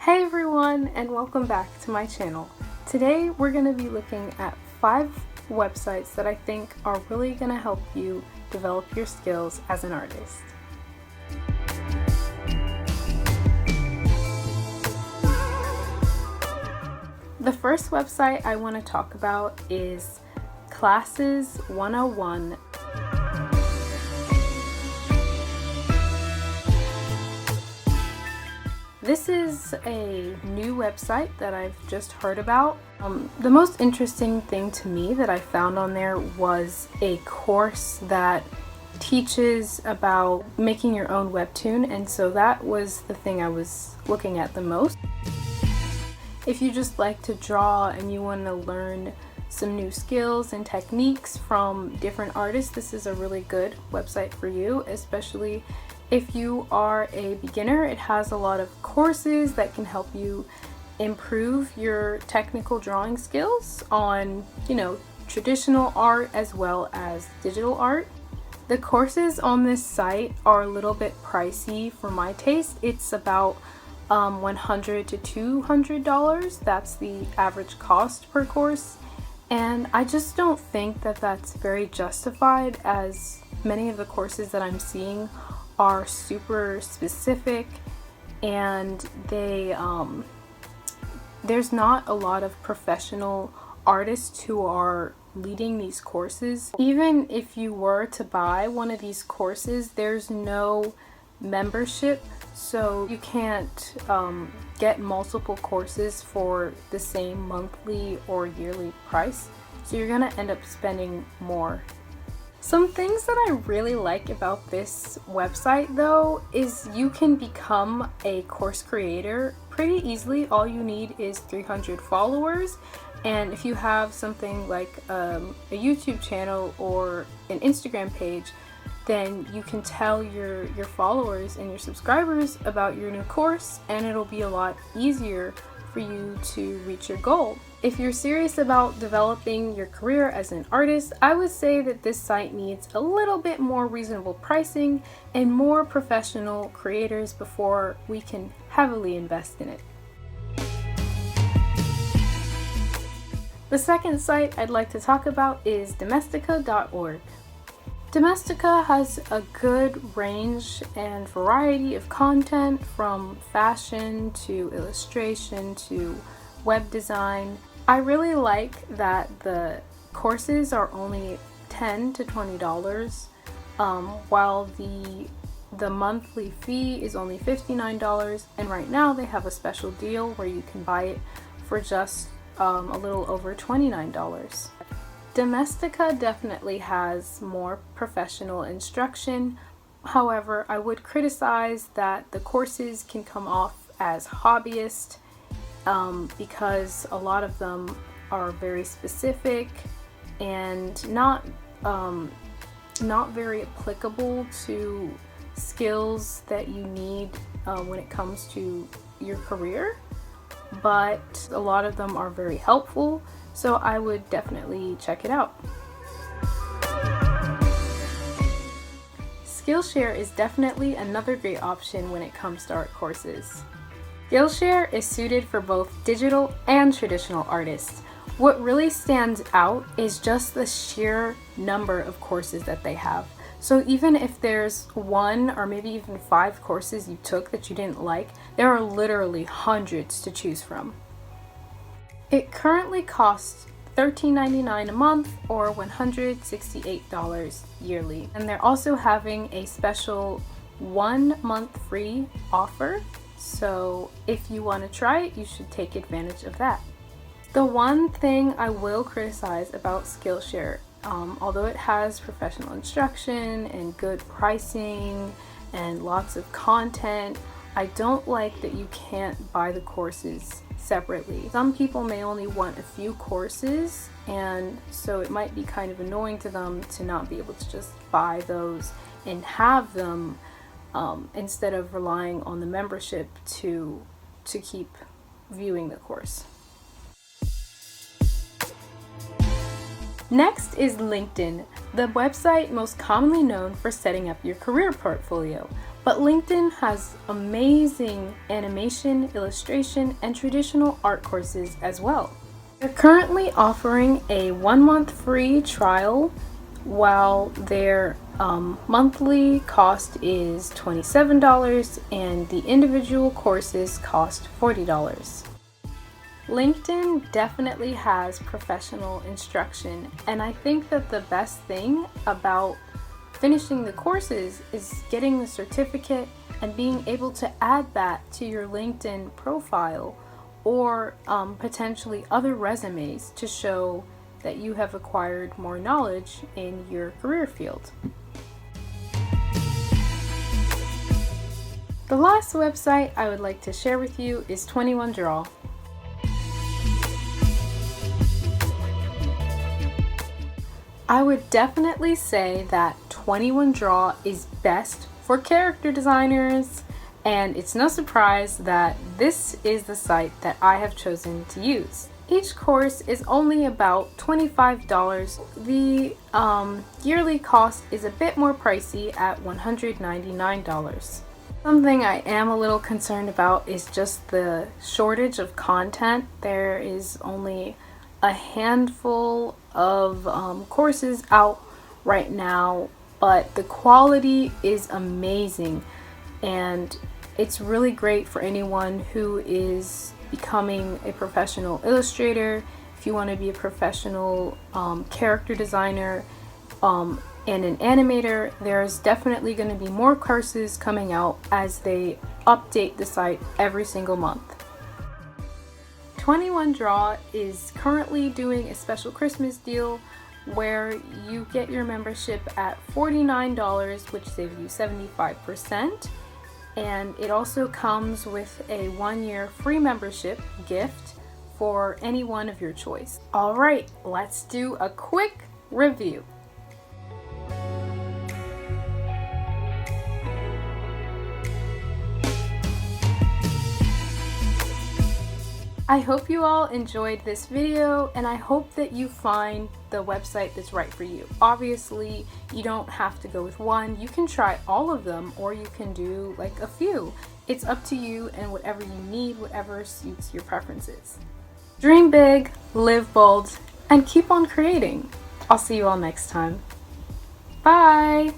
Hey everyone, and welcome back to my channel. Today we're going to be looking at 5 websites that I think are really going to help you develop your skills as an artist. The first website I want to talk about is Classes 101. This is a new website that I've just heard about. The most interesting thing to me that I found on there was a course that teaches about making your own webtoon, and so that was the thing I was looking at the most. If you just like to draw and you want to learn some new skills and techniques from different artists, this is a really good website for you, especially if you are a beginner. It has a lot of courses that can help you improve your technical drawing skills on, traditional art as well as digital art. The courses on this site are a little bit pricey for my taste. It's about $100 to $200. That's the average cost per course. And I just don't think that that's very justified, as many of the courses that I'm seeing are super specific, and there's not a lot of professional artists who are leading these courses. Even if you were to buy one of these courses, there's no membership, so you can't get multiple courses for the same monthly or yearly price, so you're gonna end up spending more. Some things that I really like about this website though is you can become a course creator pretty easily. All you need is 300 followers, and if you have something like a YouTube channel or an Instagram page, then you can tell your followers and your subscribers about your new course, and it'll be a lot easier for you to reach your goal. If you're serious about developing your career as an artist, I would say that this site needs a little bit more reasonable pricing and more professional creators before we can heavily invest in it. The second site I'd like to talk about is domestica.org. Domestica has a good range and variety of content, from fashion to illustration to web design. I really like that the courses are only $10 to $20, while the monthly fee is only $59, and right now they have a special deal where you can buy it for just a little over $29. Domestica definitely has more professional instruction. However, I would criticize that the courses can come off as hobbyist, because a lot of them are very specific and not very applicable to skills that you need when it comes to your career, but a lot of them are very helpful, so I would definitely check it out. Skillshare is definitely another great option when it comes to art courses. Skillshare is suited for both digital and traditional artists. What really stands out is just the sheer number of courses that they have. So even if there's 1 or maybe even 5 courses you took that you didn't like, there are literally hundreds to choose from. It currently costs $13.99 a month or $168 yearly. And they're also having a special 1-month free offer. So if you want to try it, you should take advantage of that. The one thing I will criticize about Skillshare, although it has professional instruction and good pricing and lots of content, I don't like that you can't buy the courses separately. Some people may only want a few courses, and so it might be kind of annoying to them to not be able to just buy those and have them instead of relying on the membership to keep viewing the course. Next is LinkedIn, the website most commonly known for setting up your career portfolio. But LinkedIn has amazing animation, illustration, and traditional art courses as well. They're currently offering a 1-month free trial while their monthly cost is $27 and the individual courses cost $40. LinkedIn definitely has professional instruction, and I think that the best thing about finishing the courses is getting the certificate and being able to add that to your LinkedIn profile or potentially other resumes to show that you have acquired more knowledge in your career field. The last website I would like to share with you is 21 Draw. I would definitely say that 21 Draw is best for character designers, and it's no surprise that this is the site that I have chosen to use. Each course is only about $25. The yearly cost is a bit more pricey at $199. Something I am a little concerned about is just the shortage of content. There is only a handful of courses out right now, but the quality is amazing, and it's really great for anyone who is becoming a professional illustrator. If you want to be a professional character designer and an animator, there's definitely going to be more courses coming out as they update the site every single month. 21 Draw is currently doing a special Christmas deal where you get your membership at $49, which saves you 75%. And it also comes with a 1-year free membership gift for any one of your choice. All right, let's do a quick review. I hope you all enjoyed this video, and I hope that you find the website that's right for you. Obviously, you don't have to go with one. You can try all of them, or you can do like a few. It's up to you and whatever you need, whatever suits your preferences. Dream big, live bold, and keep on creating. I'll see you all next time. Bye!